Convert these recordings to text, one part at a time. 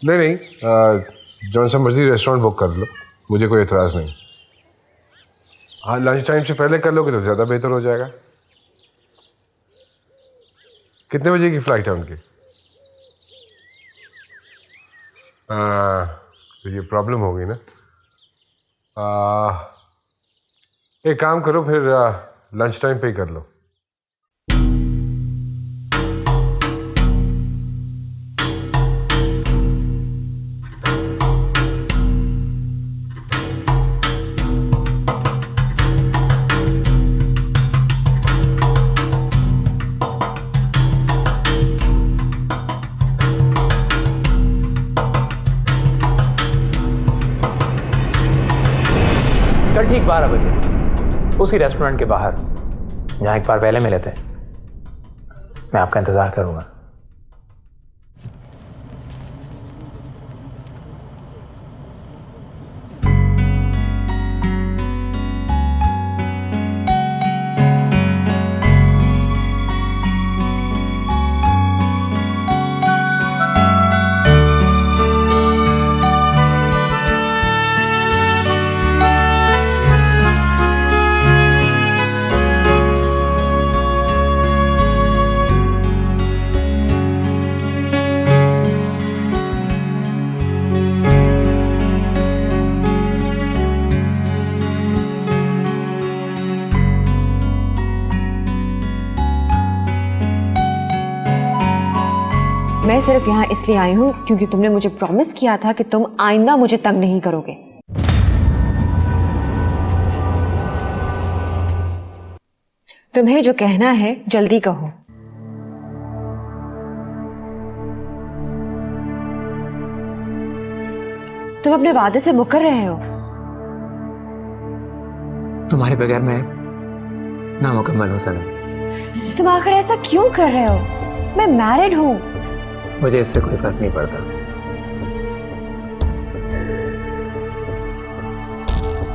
नहीं नहीं, जौन सा मर्जी रेस्टोरेंट बुक कर लो, मुझे कोई एतराज़ नहीं। हाँ, लंच टाइम से पहले कर लोगे तो ज़्यादा बेहतर हो जाएगा। कितने बजे की फ़्लाइट है उनकी? तो ये प्रॉब्लम होगी ना। एक काम करो फिर, लंच टाइम पे ही कर लो। कल ठीक 12 बजे उसी रेस्टोरेंट के बाहर जहां एक बार पहले मिले थे, मैं आपका इंतजार करूंगा। मैं सिर्फ यहाँ इसलिए आई हूँ क्योंकि तुमने मुझे प्रॉमिस किया था कि तुम आइंदा मुझे तंग नहीं करोगे। तुम्हें जो कहना है जल्दी कहो। तुम अपने वादे से मुकर रहे हो। तुम्हारे बगैर मैं नामुकम्मल हूं सनम। तुम आखिर ऐसा क्यों कर रहे हो? मैं मैरिड हूँ। मुझे इससे कोई फर्क नहीं पड़ता।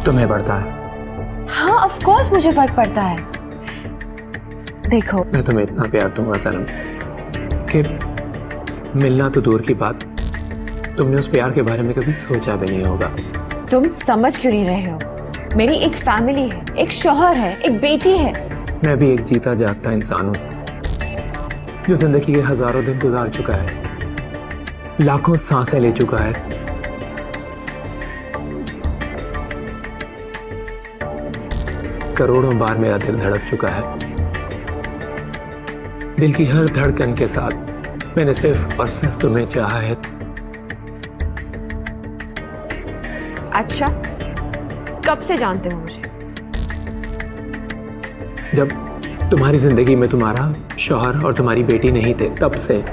तुम्हें पड़ता है? हाँ, ऑफ कोर्स मुझे फर्क पड़ता है। देखो, मैं तुम्हें इतना प्यार दूंगा सनम कि मिलना तो दूर की बात, तुमने उस प्यार के बारे में कभी सोचा भी नहीं होगा। तुम समझ क्यों नहीं रहे हो? मेरी एक फैमिली है, एक शौहर है, एक बेटी है। मैं भी एक जीता जागता इंसान हूं जो जिंदगी के हजारों दिन गुजार चुका है, लाखों सांसें ले चुका है। करोड़ों बार मेरा दिल धड़क चुका है। दिल की हर धड़कन के साथ मैंने सिर्फ और सिर्फ तुम्हें चाहा है। अच्छा, कब से जानते हो मुझे? जब तुम्हारी जिंदगी में तुम्हारा शौहर और तुम्हारी बेटी नहीं थे, तब से।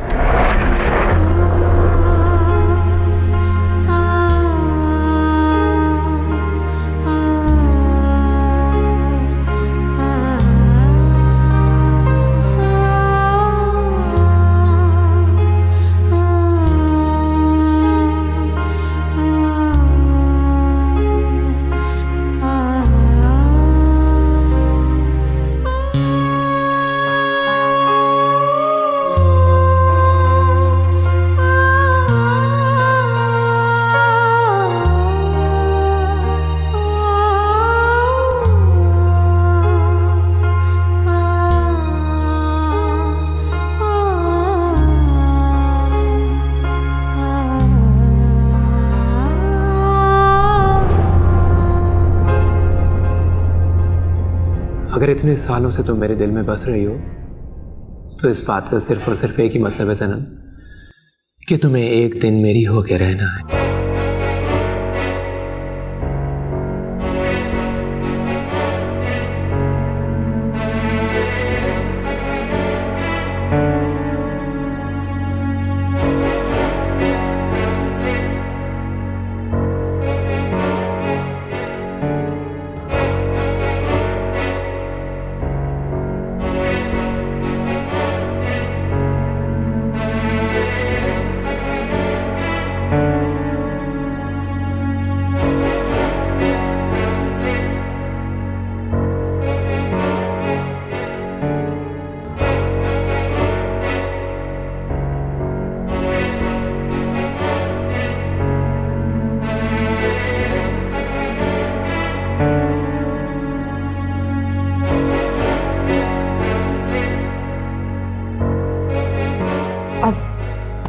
अगर इतने सालों से तुम मेरे दिल में बस रही हो तो इस बात का सिर्फ और सिर्फ एक ही मतलब है सनम, कि तुम्हें एक दिन मेरी होके रहना है।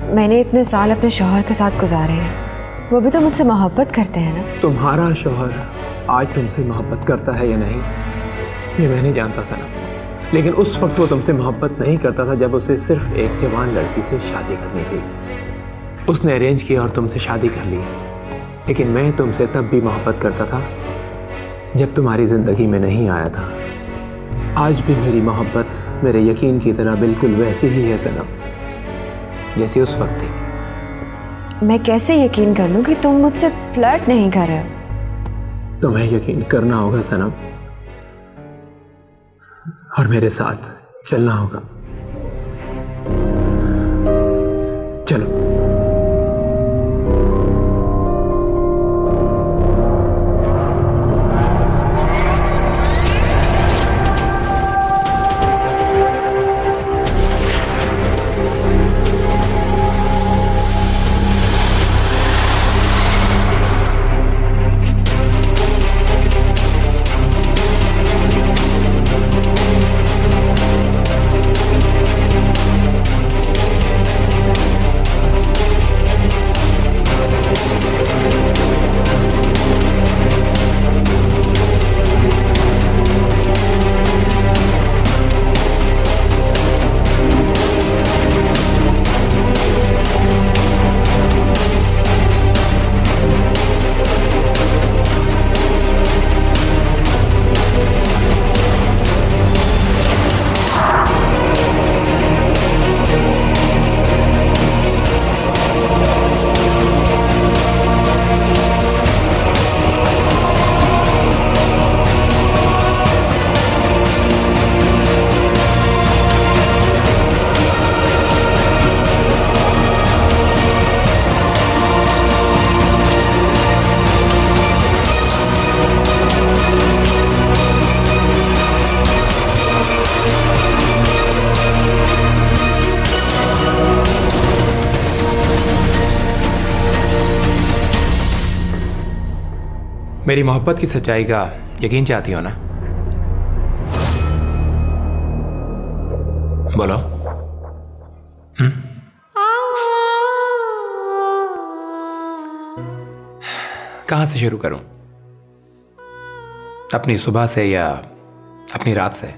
मैंने इतने साल अपने शौहर के साथ गुजारे हैं, वो भी तो मुझसे मोहब्बत करते हैं ना। तुम्हारा शौहर आज तुमसे मोहब्बत करता है या नहीं ये मैं नहीं जानता सनम, लेकिन उस वक्त वो तुमसे मोहब्बत नहीं करता था जब उसे सिर्फ एक जवान लड़की से शादी करनी थी। उसने अरेंज किया और तुमसे शादी कर ली, लेकिन मैं तुमसे तब भी मोहब्बत करता था जब तुम्हारी ज़िंदगी में नहीं आया था। आज भी मेरी मोहब्बत मेरे यकीन की तरह बिल्कुल वैसी ही है सनम जैसी उस वक्त थी। मैं कैसे यकीन कर लूं कि तुम मुझसे फ्लर्ट नहीं कर रहे हो? तुम्हें यकीन करना होगा सनम, और मेरे साथ चलना होगा। चलो। मेरी मोहब्बत की सच्चाई का यकीन चाहती हो ना? बोलो। कहाँ से शुरू करूं? अपनी सुबह से या अपनी रात से?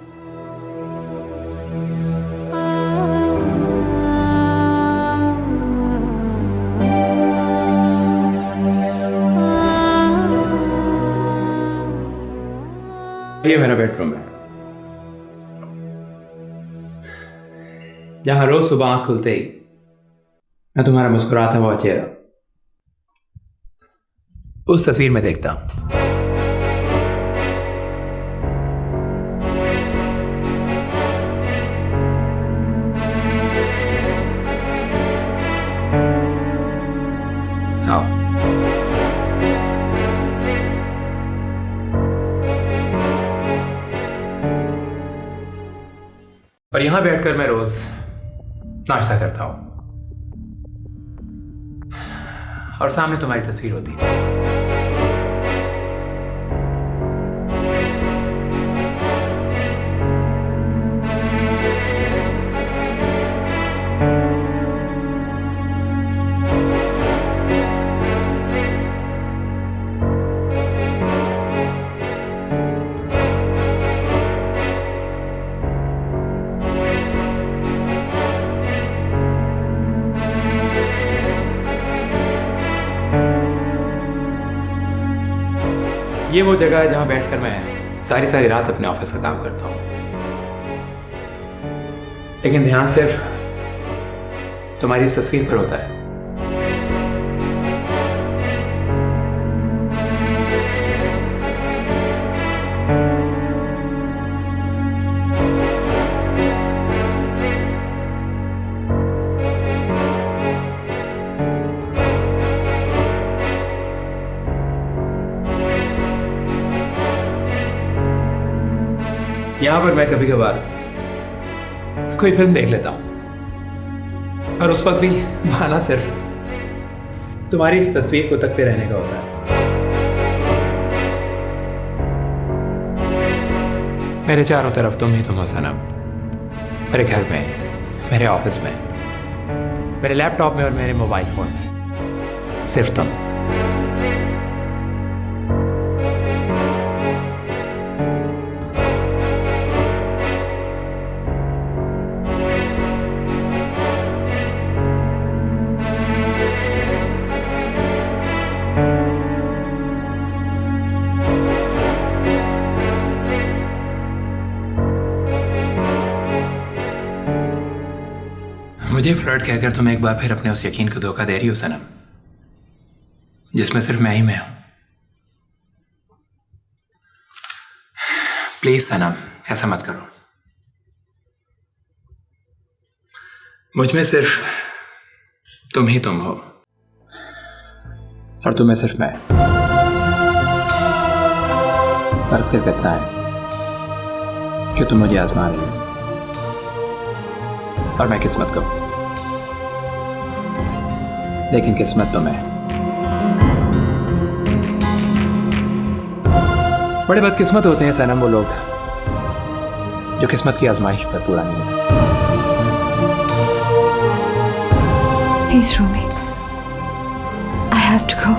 ये मेरा बेडरूम है, जहां रोज सुबह आंख खुलते ही मैं तुम्हारा मुस्कुराता हुआ चेहरा उस तस्वीर में देखता हूं। आओ। और यहां बैठकर मैं रोज नाश्ता करता हूं और सामने तुम्हारी तस्वीर होती है। ये वो जगह है जहां बैठकर मैं सारी सारी रात अपने ऑफिस का काम करता हूं, लेकिन ध्यान सिर्फ तुम्हारी इस तस्वीर पर होता है। यहां पर मैं कभी कभार कोई फिल्म देख लेता हूं और उस वक्त भी बहाना सिर्फ तुम्हारी इस तस्वीर को तकते रहने का होता है। मेरे चारों तरफ तुम ही तुम हो सनम, मेरे घर में, मेरे ऑफिस में, मेरे लैपटॉप में और मेरे मोबाइल फोन में सिर्फ तुम। मुझे फ्लर्ट कहकर तुम एक बार फिर अपने उस यकीन को धोखा दे रही हो सनम, जिसमें सिर्फ मैं ही मैं हूं। प्लीज सनम, ऐसा मत करो। मुझ में सिर्फ तुम ही तुम हो और तुम्हें सिर्फ मैं। फर्क सिर्फ इतना है कि तुम मुझे आजमा रही हो और मैं किस्मत को, लेकिन किस्मत तो मैं। बड़े बदकिस्मत होते हैं सनम वो लोग जो किस्मत की आजमाइश पर पूरा नहीं होते। Please, Rumi. I have to go.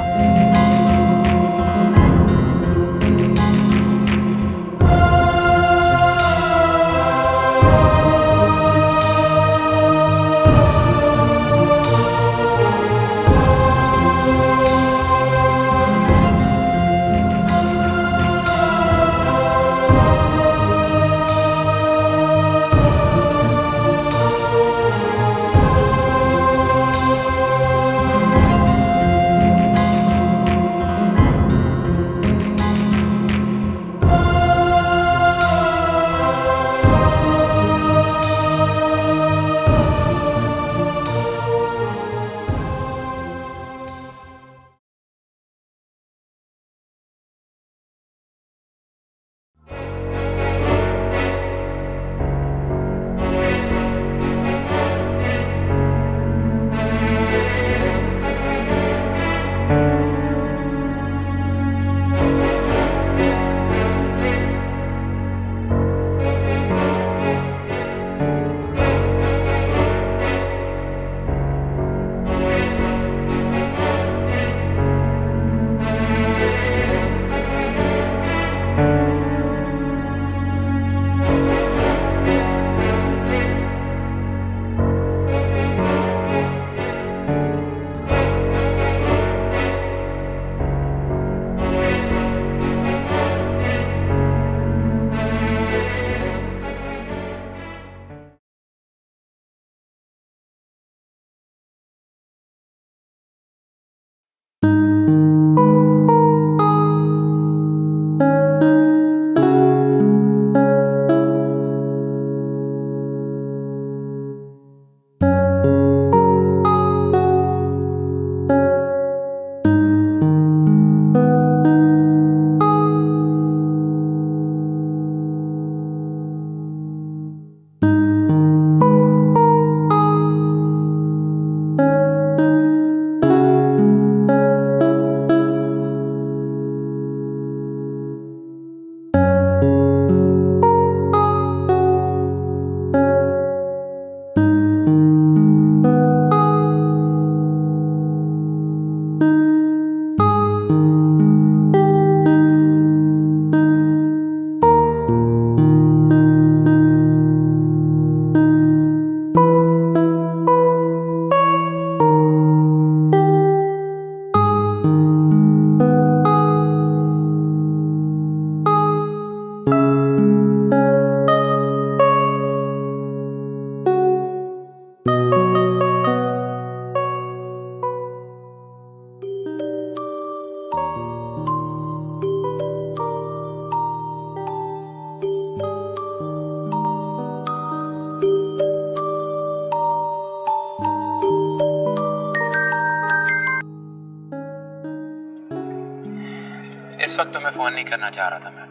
इस वक्त तुम्हें फोन नहीं करना चाह रहा था मैं,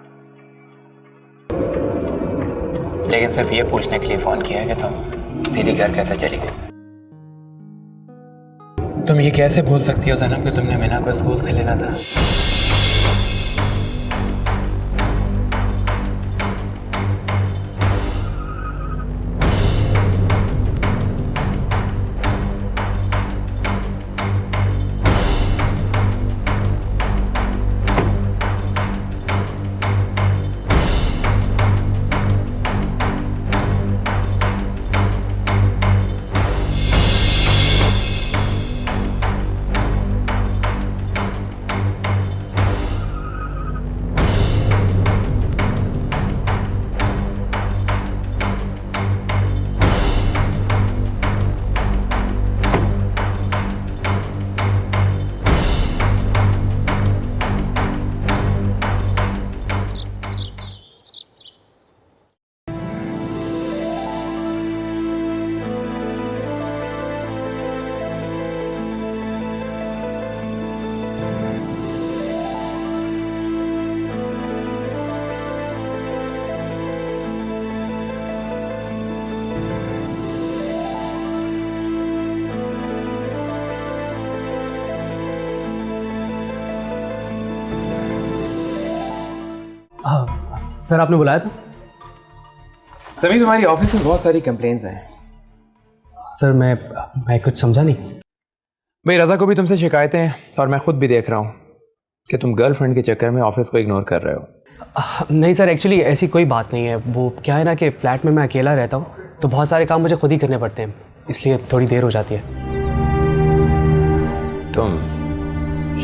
लेकिन सिर्फ ये पूछने के लिए फोन किया कि तुम सीधी घर कैसे चली गई। तुम ये कैसे भूल सकती हो सनम कि तुमने मीना को स्कूल से लेना था। सर आपने बुलाया था? सभी तुम्हारी ऑफिस में बहुत सारी कंप्लेंट्स हैं। सर मैं कुछ समझा नहीं। भाई रज़ा को भी तुमसे शिकायतें हैं और मैं खुद भी देख रहा हूँ कि तुम गर्लफ्रेंड के चक्कर में ऑफिस को इग्नोर कर रहे हो। नहीं सर, एक्चुअली ऐसी कोई बात नहीं है। वो क्या है ना कि फ्लैट में मैं अकेला रहता हूँ तो बहुत सारे काम मुझे खुद ही करने पड़ते हैं, इसलिए थोड़ी देर हो जाती है। तुम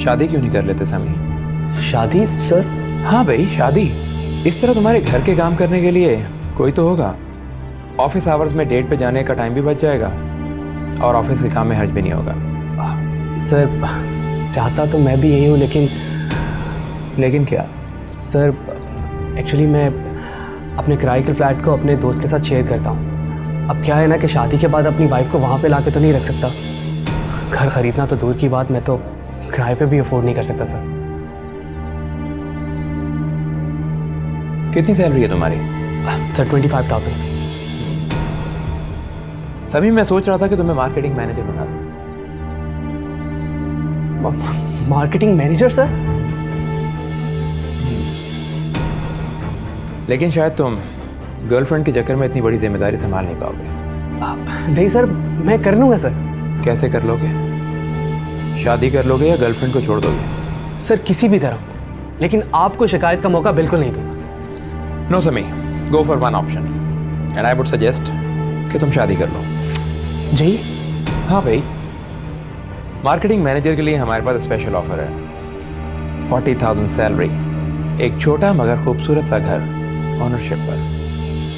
शादी क्यों नहीं कर लेते समी? शादी सर? हाँ भाई शादी। इस तरह तुम्हारे घर के काम करने के लिए कोई तो होगा। ऑफिस आवर्स में डेट पे जाने का टाइम भी बच जाएगा और ऑफिस के काम में हर्ज भी नहीं होगा। सर चाहता तो मैं भी यही हूँ, लेकिन क्या? सर एक्चुअली मैं अपने किराए के फ्लैट को अपने दोस्त के साथ शेयर करता हूँ। अब क्या है ना कि शादी के बाद अपनी वाइफ को वहाँ पे लाके तो नहीं रख सकता। घर खरीदना तो दूर की बात, मैं तो किराए पे भी अफोर्ड नहीं कर सकता सर। कितनी सैलरी है तुम्हारी? सर 25,000। सभी मैं सोच रहा था कि तुम्हें मार्केटिंग मैनेजर बना दूं। Marketing manager sir? लेकिन शायद तुम गर्लफ्रेंड के चक्कर में इतनी बड़ी जिम्मेदारी संभाल नहीं पाओगे। नहीं सर, मैं कर लूँगा सर। कैसे कर लोगे? शादी कर लोगे या गर्लफ्रेंड को छोड़ दोगे? सर किसी भी तरह, लेकिन आपको शिकायत का मौका बिल्कुल नहीं दूंगा। नो समी, go for one option and I would suggest कि तुम शादी कर लो। जी? हाँ भाई, मार्केटिंग मैनेजर के लिए हमारे पास स्पेशल ऑफर है। 40,000 सैलरी, एक छोटा मगर खूबसूरत सा घर ओनरशिप पर,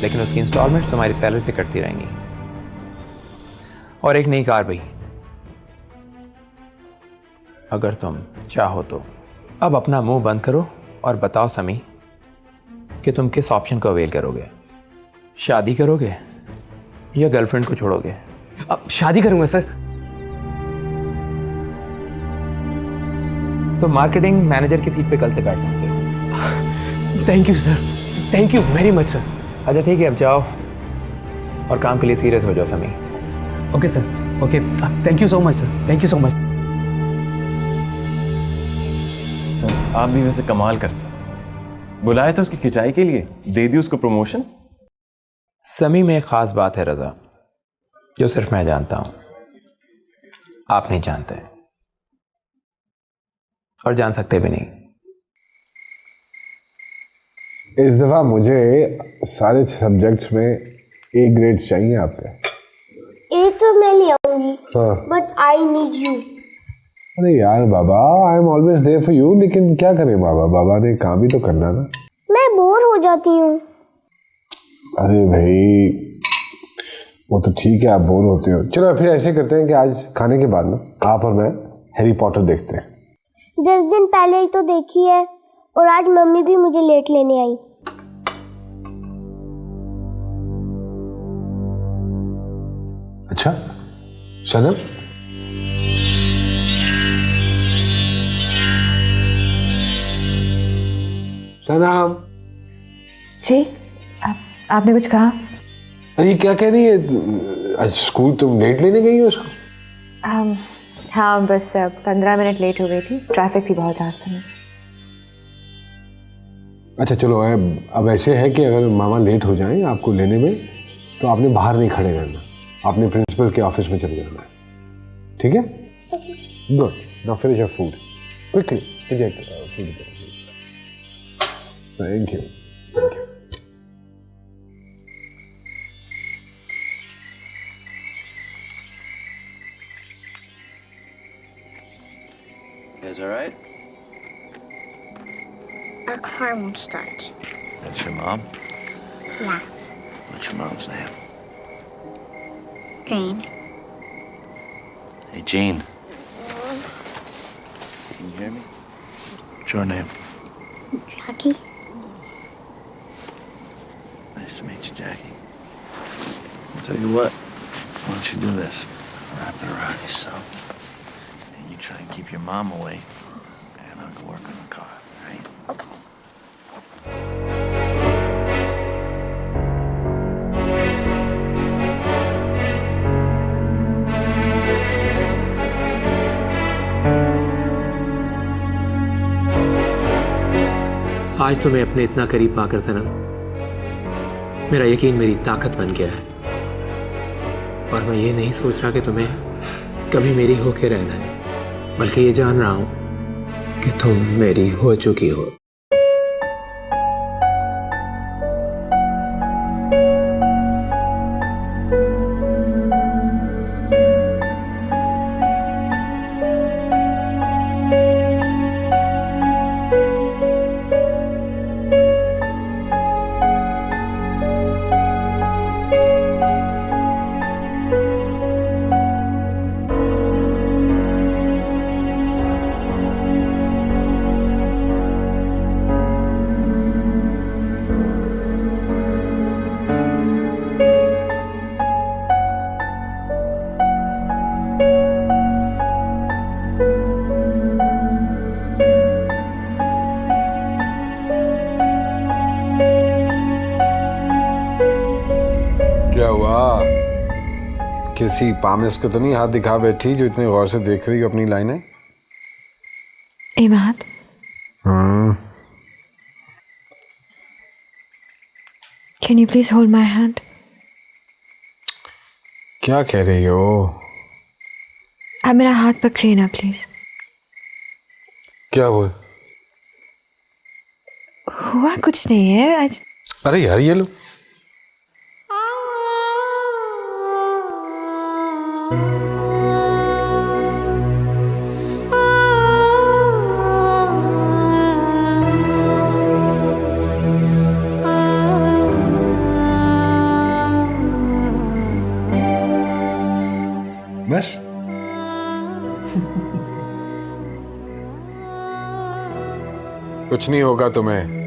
लेकिन उसकी इंस्टॉलमेंट्स तुम्हारी सैलरी से कटती रहेंगी, और एक नई कार भी। अगर तुम चाहो तो अब अपना मुंह बंद करो और बताओ समी कि तुम किस ऑप्शन को अवेल करोगे। शादी करोगे या गर्लफ्रेंड को छोड़ोगे? अब शादी करूंगा सर। तो मार्केटिंग मैनेजर की सीट पे कल से बैठ सकते हो। Thank you sir, thank you very much sir. अच्छा ठीक है, अब जाओ और काम के लिए सीरियस हो जाओ समी। Okay sir, okay, thank you so much sir, thank you so much. Sir आप भी वैसे कमाल करते, बुलाया था उसकी खिंचाई के लिए, दे दी उसको प्रमोशन। समी में एक खास बात है रज़ा, जो सिर्फ मैं जानता हूं, आप नहीं जानते और जान सकते भी नहीं। इस दफ़ा मुझे सारे सब्जेक्ट्स में ए ग्रेड्स चाहिए आपके। ए तो मैं ले आऊंगी, हाँ। But I need you. अरे यार बाबा, I am always there for you, लेकिन क्या करें बाबा, बाबा ने काम भी तो करना ना। मैं बोर हो जाती हूँ। अरे भाई वो तो ठीक है, आप बोर होते हो। चलो फिर ऐसे करते हैं कि आज खाने के बाद ना आप और मैं हैरी पॉटर देखते हैं। 10 दिन पहले ही तो देखी है, और आज मम्मी भी मुझे लेट लेने आई। अच्छा सनम, सनम। जी, आपने कुछ कहा? अरे क्या कह रही है? आज स्कूल तुम लेट लेने गई हो उसको? हाँ, बस 15 मिनट लेट हो गई थी, ट्रैफिक थी बहुत रास्ते में। अच्छा चलो, अब ऐसे है कि अगर मामा लेट हो जाएं आपको लेने में, तो आपने बाहर नहीं खड़े रहना, आपने प्रिंसिपल के ऑफिस में चले जाना है, ठीक है? Good, now finish your food quickly. Thank you, thank you. Is all right? Our car won't start. That's your mom? Yeah. What's your mom's name? Jane. Hey, Jane. Can you hear me? What's your name? Jackie. Nice to meet you, Jackie. I'll tell you what. Why don't you do this? Wrap it around yourself. And you try and keep your mom away. And I'll go work on the car, right? Okay. आज तुम्हें अपने इतना करीब पाकर सनम, मेरा यकीन मेरी ताकत बन गया है। और मैं ये नहीं सोच रहा कि तुम्हें कभी मेरी होके रहना है, बल्कि ये जान रहा हूं कि तुम मेरी हो चुकी हो। क्या हुआ? किसी पामिस को तो नहीं हाथ दिखा बैठी जो इतने गौर से देख रही हो अपनी लाइनें? Imad, can you please hold my hand? क्या कह रही हो? आप मेरा हाथ पकड़िए ना प्लीज। क्या हुआ? हुआ कुछ नहीं है आज। अरे यार ये लो। बस कुछ नहीं होगा तुम्हें।